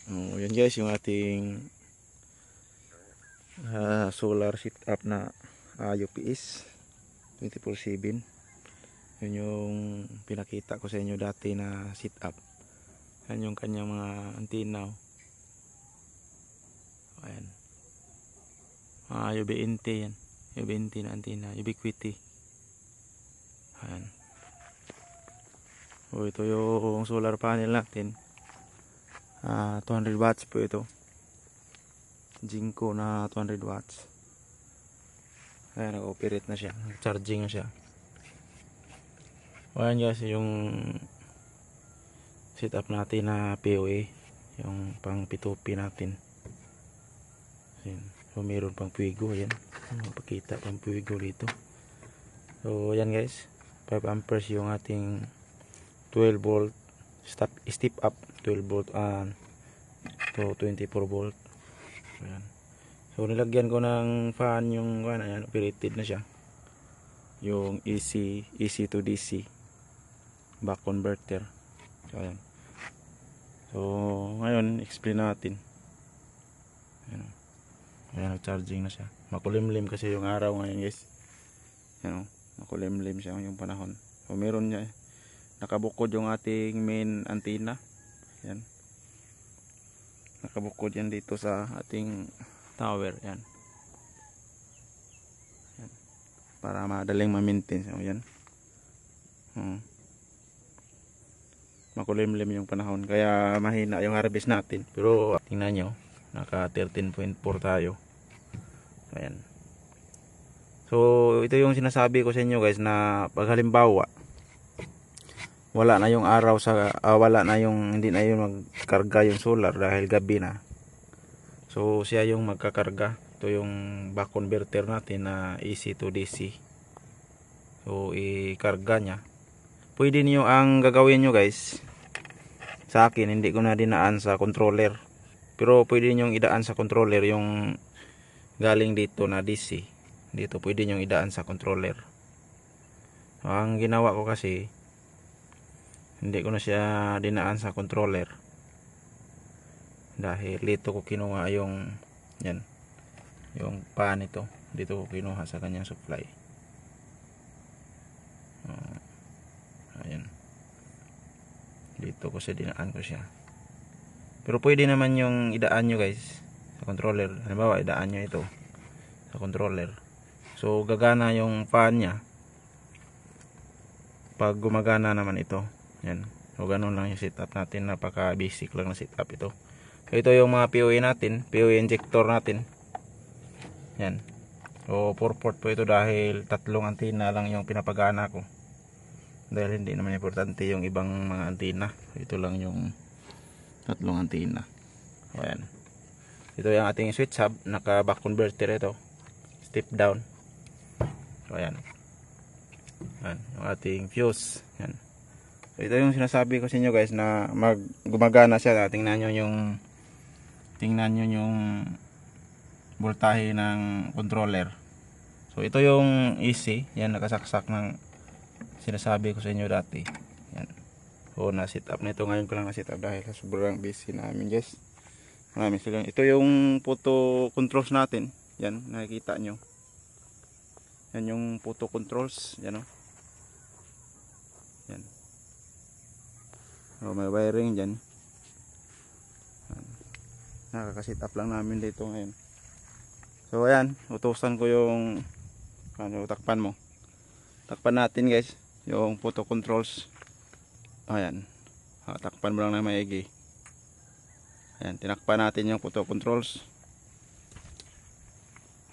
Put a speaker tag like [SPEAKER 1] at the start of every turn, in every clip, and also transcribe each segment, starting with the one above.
[SPEAKER 1] Oh, yan guys yung ating solar setup na UPS 24/7. Yun yung pinakita ko sa inyo dati na setup. Yan yung kanyang mga antenna. Ayan. UB20 yan. UB20 na antenna. Ubiquiti. Ayan. So ito yung solar panel natin. 200 watts po ito. Jinko na 200 watts. Ayan, nag-operate na siya. Charging na siya. Ayan guys, yung setup natin na POA. Yung pang P2P natin. Ayan. So meron pang Puigo. Ayan. Mapakita pang Puigo dito. So ayan guys. 5 amperes yung ating 12 volt step up 12 volt to 24 volt. Ayan. So nilagyan ko ng fan yung ayan, operated na siya. Yung AC to DC back converter. So ayan. So ngayon explain natin. Ayan. Ayan, charging na siya. Makulimlim kasi yung araw ngayon guys. Ayan, makulimlim siya yung panahon. So meron niya nakabukod yung ating main antenna. Yan. Nakabukod yan dito sa ating tower. Yan. Yan. Para madaling ma-maintain. So, yan. Makulimlim yung panahon. Kaya mahina yung harvest natin. Pero tingnan nyo. Naka 13.4 tayo. Ayan. So ito yung sinasabi ko sa inyo guys na pag halimbawa wala na yung araw sa wala na yung hindi na yung magkarga yung solar dahil gabi na. So siya yung magkakarga. Ito yung back converter natin na AC to DC. So ikarga niya. Pwede niyo ang gagawin niyo guys. Sa akin hindi ko na dinaan sa controller. Pero pwede niyo idaan sa controller yung galing dito na DC. Dito pwede niyo idaan sa controller. So, ang ginawa ko kasi hindi ko na siya dinaan sa controller dahil dito ko kinuha yung yan yung pan ito, dito ko kinuha sa kanyang supply. Ayan, dito ko siya dinaan ko siya. Pero pwede naman yung idaan nyo guys sa controller. Halimbawa idaan nyo ito sa controller, so gagana yung pan nya pag gumagana naman ito. Yan. So ganun lang yung setup natin. Napaka basic lang na setup ito. So ito yung mga POA natin. POA injector natin. Yan. So 4 port po ito dahil tatlong antenna lang yung pinapagana ko. Dahil hindi naman importante yung ibang mga antenna. Ito lang yung tatlong antenna. So ayan. Ito yung ating switch hub. Naka back converter ito. Step down. So ayan. Yan. Yung ating fuse. Yan. So, ito yung sinasabi ko sa inyo guys na gumagana siya. Tingnan nyo yung voltahe ng controller. So ito yung AC. Yan, nakasaksak ng sinasabi ko sa inyo dati. Yan. So na set up na ito. Ngayon ko lang na set up dahil sa sobrang busy namin guys. Maraming sila. Ito yung photo controls natin. Yan, nakikita nyo. Yan yung photo controls. Yan o. Yan. So, may wiring dyan. Nakakasit up lang namin dito ngayon. So ayan, utusan ko yung takpan mo. Takpan natin guys yung photo controls. Ayan. Takpan mo lang na maigi. Ayan, tinakpan natin yung photo controls.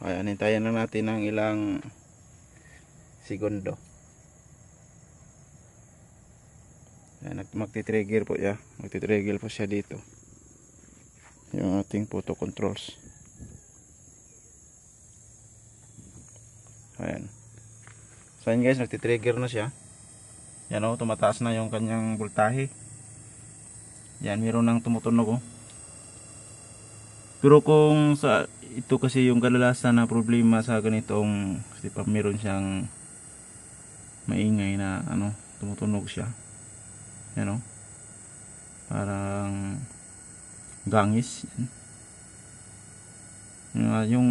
[SPEAKER 1] Ayan, hintayin lang natin ng ilang segundo. Ayan, magti-trigger po siya. Magti-trigger po siya dito. Yung ating photo controls. Ayan. So ayan guys, nagti-trigger na siya. Yan o, tumataas na yung kanyang voltahe. Yan, meron nang tumutunog o. Pero kung sa ito kasi yung kadalasan na problema sa ganitong step up, meron siyang maingay na tumutunog siya. Yan o. Parang gangis. Yung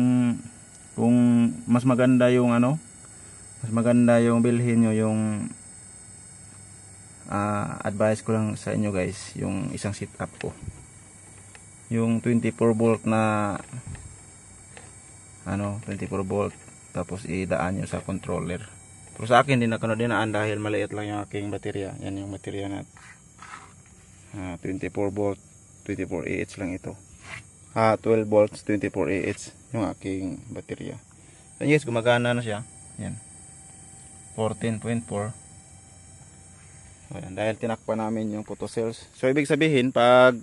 [SPEAKER 1] kung mas maganda yung mas maganda yung bilhin nyo yung advice ko lang sa inyo guys, yung isang setup ko, yung 24 volt na 24 volt, tapos idaan nyo sa controller. Pero sa akin din ako na dinaan dahil maliit lang yung aking baterya. Yan yung baterya na 24 volt 24 Ah lang ito. 12 volts 24 Ah yung aking baterya. So yes, gumagana na siya. Yan, 14.4. So yan, dahil tinakpan namin yung photocells. So ibig sabihin pag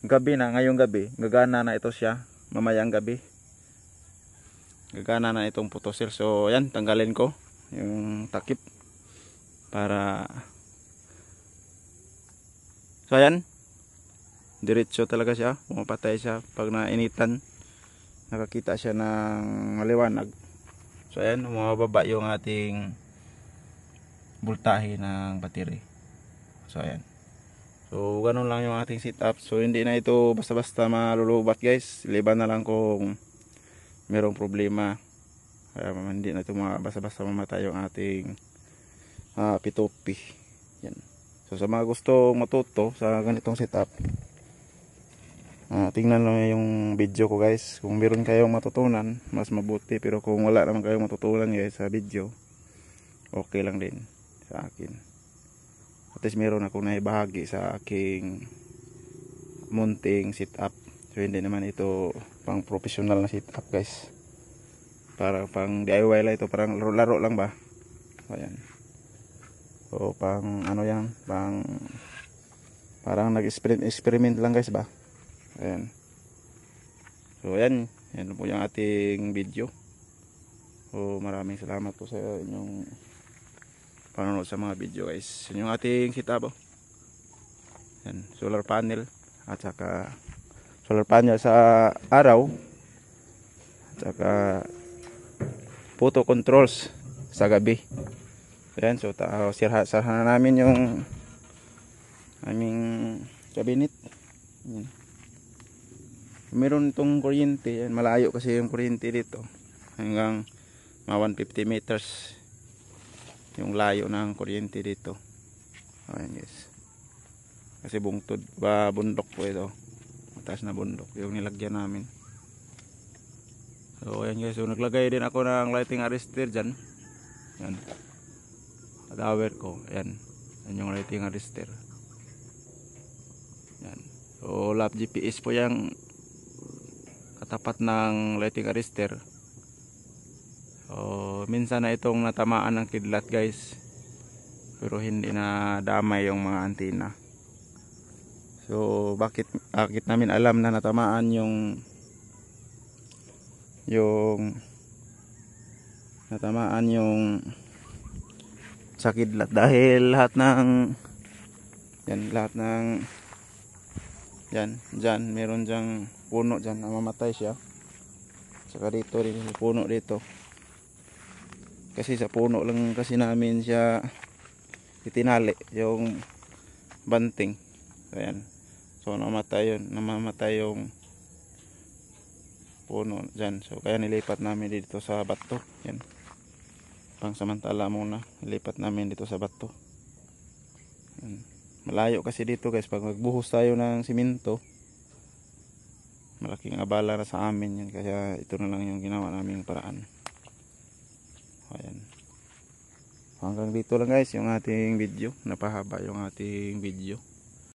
[SPEAKER 1] gabi na, ngayong gabi, gagana na ito siya. Mamayang gabi gagana na itong photocell. So yan, tanggalin ko yung takip para so yan, diretso talaga siya, pumapatay siya pag nainitan, nakakita siya ng maliwanag. So ayan, bumababa yung ating voltahe ng battery. So ayan, so ganun lang yung ating setup. So hindi na ito basta-basta malulubat guys, liban na lang kung merong problema. Kaya hindi na ito basta-basta mamatay yung ating P2P. Yan. So sa mga gustong matuto sa ganitong setup, tingnan lang yung video ko guys. Kung meron kayong matutunan, mas mabuti. Pero kung wala naman kayong matutunan guys sa video, okay lang din sa akin. At least meron akong naibahagi sa aking munting setup. So hindi naman ito pang professional na setup guys, para pang DIY lang ito, parang laro lang ba. Ayan. So pang yan, parang nag-experiment lang guys ba. Ayan. So ayan, yan po yung ating video. So maraming salamat po sa inyong panonood sa mga video guys. Yun yung ating setup. Yan, solar panel at saka solar panel sa araw, at saka photo controls sa gabi. Ayan, so sarahan na namin yung aming cabinet. Ayan. Meron itong kuryente, yan, malayo kasi yung kuryente dito, hanggang 150 meters yung layo ng kuryente dito. Ayan guys, kasi bungtod ba, bundok po ito, mataas na bundok yung nilagyan namin. So ayan guys, so naglagay din ako ng lighting arrestor dyan. Yan, adapter ko, ayan, yan yung lighting arrestor. Yan, so lap GPS po yung katapat ng lighting arrestor. So minsan na itong natamaan ng kidlat guys, pero hindi na damay yung mga antena. So bakit namin alam na natamaan yung natamaan yung sa kidlat, dahil lahat ng dyan meron dyang puno dyan na mamatay siya. Saka dito rin puno dito, kasi sa puno lang kasi namin siya itinali yung banting. Ayan, so namamatay yung puno dyan. So kaya nilipat namin dito sa bato. Yan, pang samantala muna nilipat namin dito sa bato. Yan, malayo kasi dito guys, pag magbuhos tayo ng simento, malaking abala na sa amin yan. Kaya ito na lang yung ginawa naming paraan. Ayan, hanggang dito lang guys yung ating video, napahaba yung ating video.